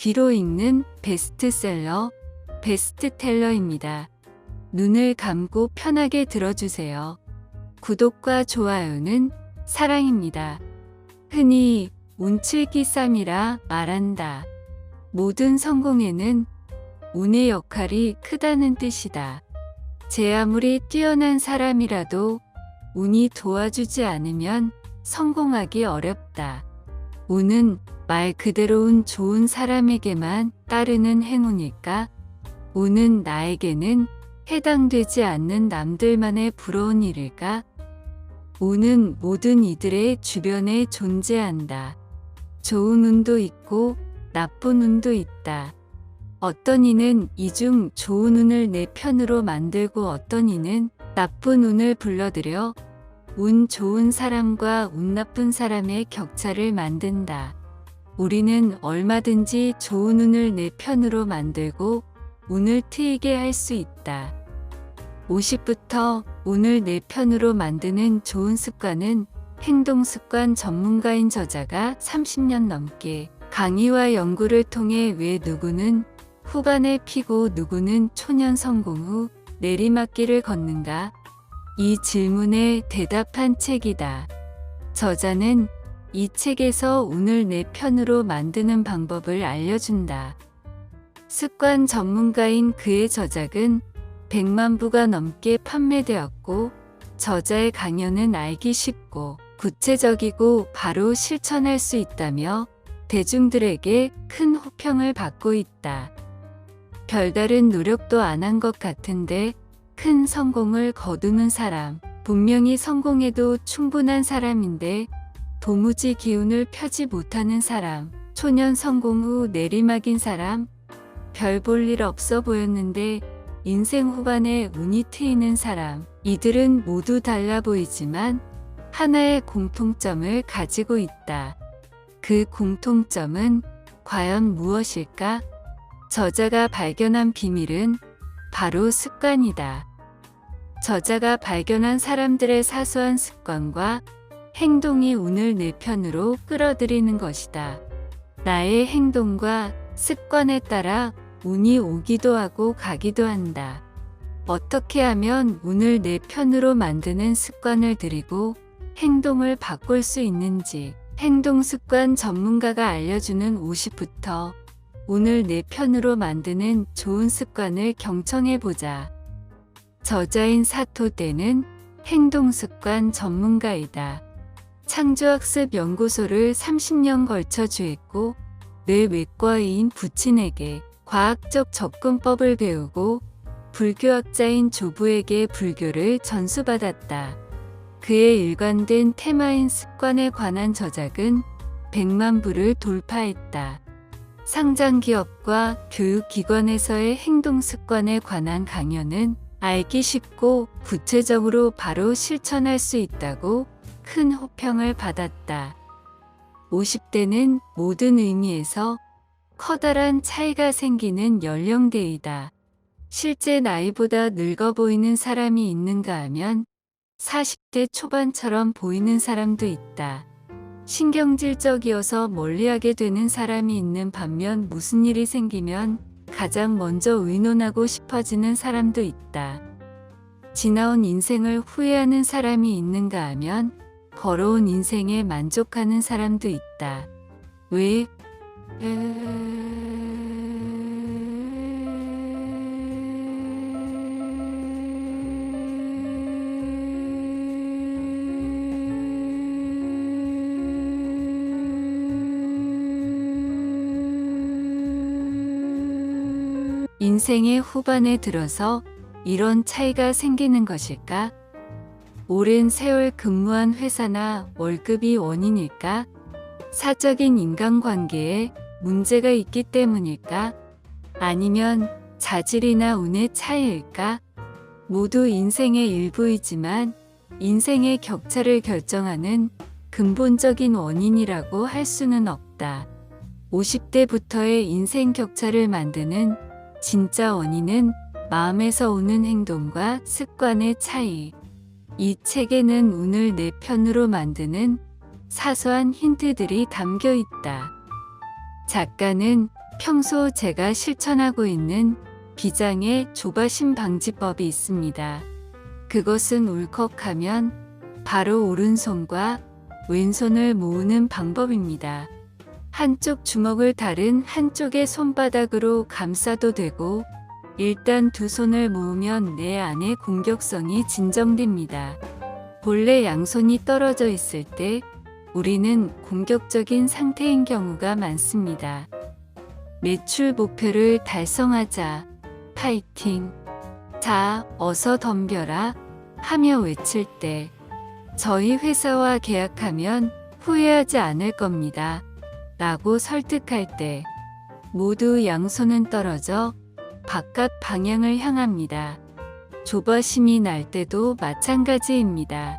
귀로 읽는 베스트셀러, 베스트텔러입니다. 눈을 감고 편하게 들어주세요. 구독과 좋아요는 사랑입니다. 흔히 운칠기삼이라 말한다. 모든 성공에는 운의 역할이 크다는 뜻이다. 제 아무리 뛰어난 사람이라도 운이 도와주지 않으면 성공하기 어렵다. 운은 말 그대로 운 좋은 사람에게만 따르는 행운일까? 운은 나에게는 해당되지 않는 남들만의 부러운 일일까? 운은 모든 이들의 주변에 존재한다. 좋은 운도 있고 나쁜 운도 있다. 어떤 이는 이 중 좋은 운을 내 편으로 만들고 어떤 이는 나쁜 운을 불러들여 운 좋은 사람과 운 나쁜 사람의 격차를 만든다. 우리는 얼마든지 좋은 운을 내 편으로 만들고 운을 트이게 할 수 있다. 50부터 운을 내 편으로 만드는 좋은 습관은 행동습관 전문가인 저자가 30년 넘게 강의와 연구를 통해 왜 누구는 후반에 피고 누구는 초년 성공 후 내리막길을 걷는가? 이 질문에 대답한 책이다. 저자는 이 책에서 운을 내 편으로 만드는 방법을 알려준다. 습관 전문가인 그의 저작은 100만 부가 넘게 판매되었고 저자의 강연은 알기 쉽고 구체적이고 바로 실천할 수 있다며 대중들에게 큰 호평을 받고 있다. 별다른 노력도 안 한 것 같은데 큰 성공을 거두는 사람, 분명히 성공해도 충분한 사람인데 도무지 기운을 펴지 못하는 사람, 초년 성공 후 내리막인 사람, 별 볼 일 없어 보였는데 인생 후반에 운이 트이는 사람, 이들은 모두 달라 보이지만 하나의 공통점을 가지고 있다. 그 공통점은 과연 무엇일까? 저자가 발견한 비밀은 바로 습관이다. 저자가 발견한 사람들의 사소한 습관과 행동이 운을 내 편으로 끌어들이는 것이다. 나의 행동과 습관에 따라 운이 오기도 하고 가기도 한다. 어떻게 하면 운을 내 편으로 만드는 습관을 들이고 행동을 바꿀 수 있는지 행동습관 전문가가 알려주는 50부터 운을 내 편으로 만드는 좋은 습관을 경청해보자. 저자인 사토대는 행동습관 전문가이다. 창조학습 연구소를 30년 걸쳐 주했고 뇌외과의인 부친에게 과학적 접근법을 배우고 불교학자인 조부에게 불교를 전수받았다. 그의 일관된 테마인 습관에 관한 저작은 100만 부를 돌파했다. 상장기업과 교육기관에서의 행동습관에 관한 강연은 알기 쉽고 구체적으로 바로 실천할 수 있다고 큰 호평을 받았다. 50대는 모든 의미에서 커다란 차이가 생기는 연령대이다. 실제 나이보다 늙어 보이는 사람이 있는가 하면 40대 초반처럼 보이는 사람도 있다. 신경질적이어서 멀리하게 되는 사람이 있는 반면 무슨 일이 생기면 가장 먼저 의논하고 싶어지는 사람도 있다. 지나온 인생을 후회하는 사람이 있는가 하면 걸어온 인생에 만족하는 사람도 있다. 왜? 인생의 후반에 들어서 이런 차이가 생기는 것일까? 오랜 세월 근무한 회사나 월급이 원인일까? 사적인 인간관계에 문제가 있기 때문일까? 아니면 자질이나 운의 차이일까? 모두 인생의 일부이지만 인생의 격차를 결정하는 근본적인 원인이라고 할 수는 없다. 50대부터의 인생 격차를 만드는 진짜 원인은 마음에서 오는 행동과 습관의 차이. 이 책에는 운을 내 편으로 만드는 사소한 힌트들이 담겨 있다. 작가는 평소 제가 실천하고 있는 비장의 조바심 방지법이 있습니다. 그것은 울컥하면 바로 오른손과 왼손을 모으는 방법입니다. 한쪽 주먹을 다른 한쪽의 손바닥으로 감싸도 되고, 일단 두 손을 모으면 내 안의 공격성이 진정됩니다. 본래 양손이 떨어져 있을 때 우리는 공격적인 상태인 경우가 많습니다. 매출 목표를 달성하자. 파이팅! 자, 어서 덤벼라 하며 외칠 때 저희 회사와 계약하면 후회하지 않을 겁니다. 라고 설득할 때 모두 양손은 떨어져 바깥 방향을 향합니다. 조바심이 날 때도 마찬가지입니다.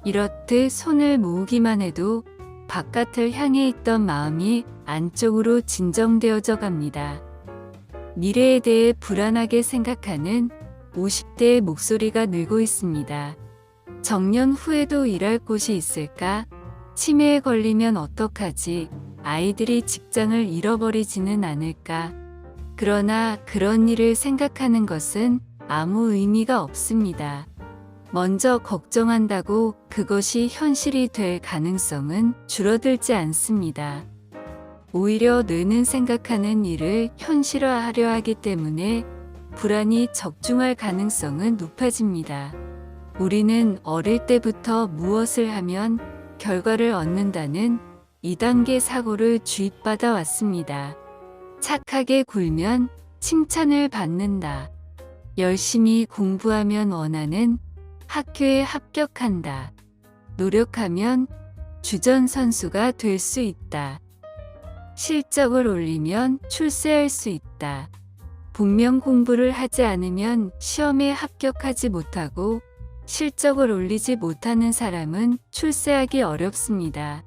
이렇듯 손을 모으기만 해도 바깥을 향해 있던 마음이 안쪽으로 진정되어져 갑니다. 미래에 대해 불안하게 생각하는 50대의 목소리가 늘고 있습니다. 정년 후에도 일할 곳이 있을까? 치매에 걸리면 어떡하지? 아이들이 직장을 잃어버리지는 않을까? 그러나 그런 일을 생각하는 것은 아무 의미가 없습니다. 먼저 걱정한다고 그것이 현실이 될 가능성은 줄어들지 않습니다. 오히려 뇌는 생각하는 일을 현실화하려 하기 때문에 불안이 적중할 가능성은 높아집니다. 우리는 어릴 때부터 무엇을 하면 결과를 얻는다는 2단계 사고를 주입받아 왔습니다. 착하게 굴면 칭찬을 받는다. 열심히 공부하면 원하는 학교에 합격한다. 노력하면 주전 선수가 될 수 있다. 실적을 올리면 출세할 수 있다. 분명 공부를 하지 않으면 시험에 합격하지 못하고 실적을 올리지 못하는 사람은 출세하기 어렵습니다.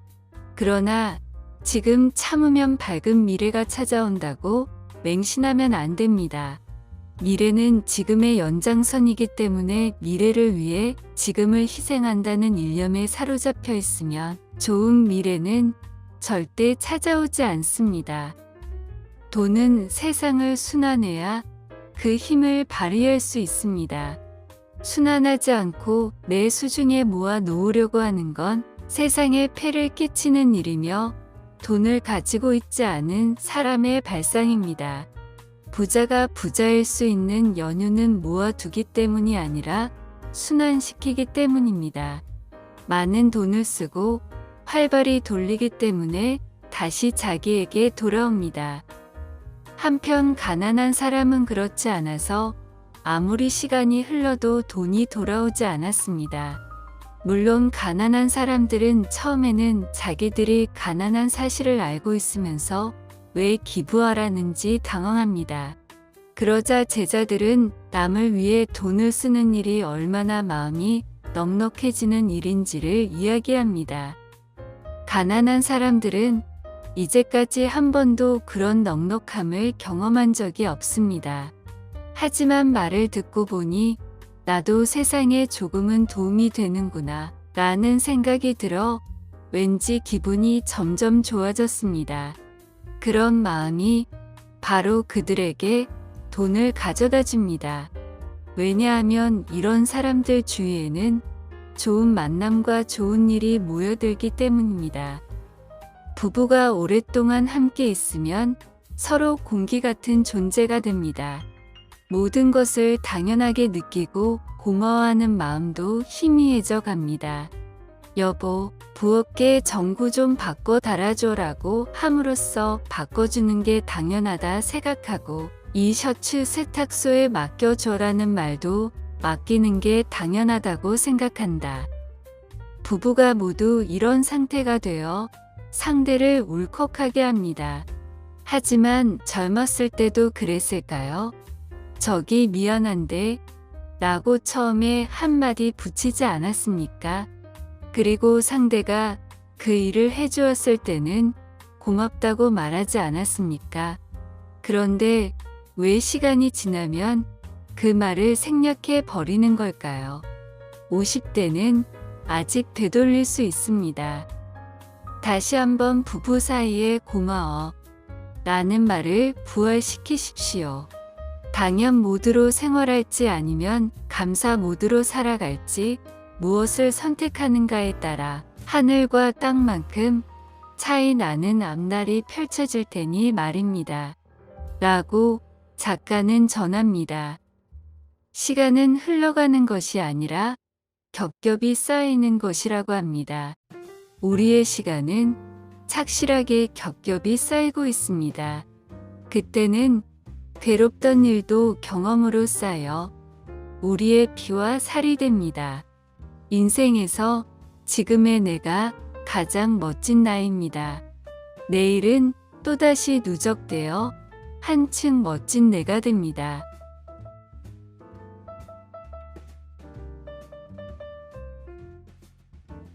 그러나 지금 참으면 밝은 미래가 찾아온다고 맹신하면 안 됩니다. 미래는 지금의 연장선이기 때문에 미래를 위해 지금을 희생한다는 일념에 사로잡혀 있으면 좋은 미래는 절대 찾아오지 않습니다. 돈은 세상을 순환해야 그 힘을 발휘할 수 있습니다. 순환하지 않고 내 수중에 모아 놓으려고 하는 건 세상에 폐를 끼치는 일이며 돈을 가지고 있지 않은 사람의 발상입니다. 부자가 부자일 수 있는 연유는 모아두기 때문이 아니라 순환시키기 때문입니다. 많은 돈을 쓰고 활발히 돌리기 때문에 다시 자기에게 돌아옵니다. 한편 가난한 사람은 그렇지 않아서 아무리 시간이 흘러도 돈이 돌아오지 않았습니다. 물론 가난한 사람들은 처음에는 자기들이 가난한 사실을 알고 있으면서 왜 기부하라는지 당황합니다. 그러자 제자들은 남을 위해 돈을 쓰는 일이 얼마나 마음이 넉넉해지는 일인지를 이야기합니다. 가난한 사람들은 이제까지 한 번도 그런 넉넉함을 경험한 적이 없습니다. 하지만 말을 듣고 보니 나도 세상에 조금은 도움이 되는구나 라는 생각이 들어 왠지 기분이 점점 좋아졌습니다. 그런 마음이 바로 그들에게 돈을 가져다 줍니다. 왜냐하면 이런 사람들 주위에는 좋은 만남과 좋은 일이 모여들기 때문입니다. 부부가 오랫동안 함께 있으면 서로 공기 같은 존재가 됩니다. 모든 것을 당연하게 느끼고 고마워하는 마음도 희미해져 갑니다. 여보, 부엌에 전구 좀 바꿔 달아줘라고 함으로써 바꿔주는 게 당연하다 생각하고 이 셔츠 세탁소에 맡겨줘라는 말도 맡기는 게 당연하다고 생각한다. 부부가 모두 이런 상태가 되어 상대를 울컥하게 합니다. 하지만 젊었을 때도 그랬을까요? 저기 미안한데 라고 처음에 한마디 붙이지 않았습니까? 그리고 상대가 그 일을 해주었을 때는 고맙다고 말하지 않았습니까? 그런데 왜 시간이 지나면 그 말을 생략해 버리는 걸까요? 50대는 아직 되돌릴 수 있습니다. 다시 한번 부부 사이에 고마워. 라는 말을 부활시키십시오. 당연 모드로 생활할지 아니면 감사 모드로 살아갈지 무엇을 선택하는가에 따라 하늘과 땅만큼 차이 나는 앞날이 펼쳐질 테니 말입니다. 라고 작가는 전합니다. 시간은 흘러가는 것이 아니라 겹겹이 쌓이는 것이라고 합니다. 우리의 시간은 착실하게 겹겹이 쌓이고 있습니다. 그때는 괴롭던 일도 경험으로 쌓여 우리의 피와 살이 됩니다. 인생에서 지금의 내가 가장 멋진 나이입니다. 내일은 또다시 누적되어 한층 멋진 내가 됩니다.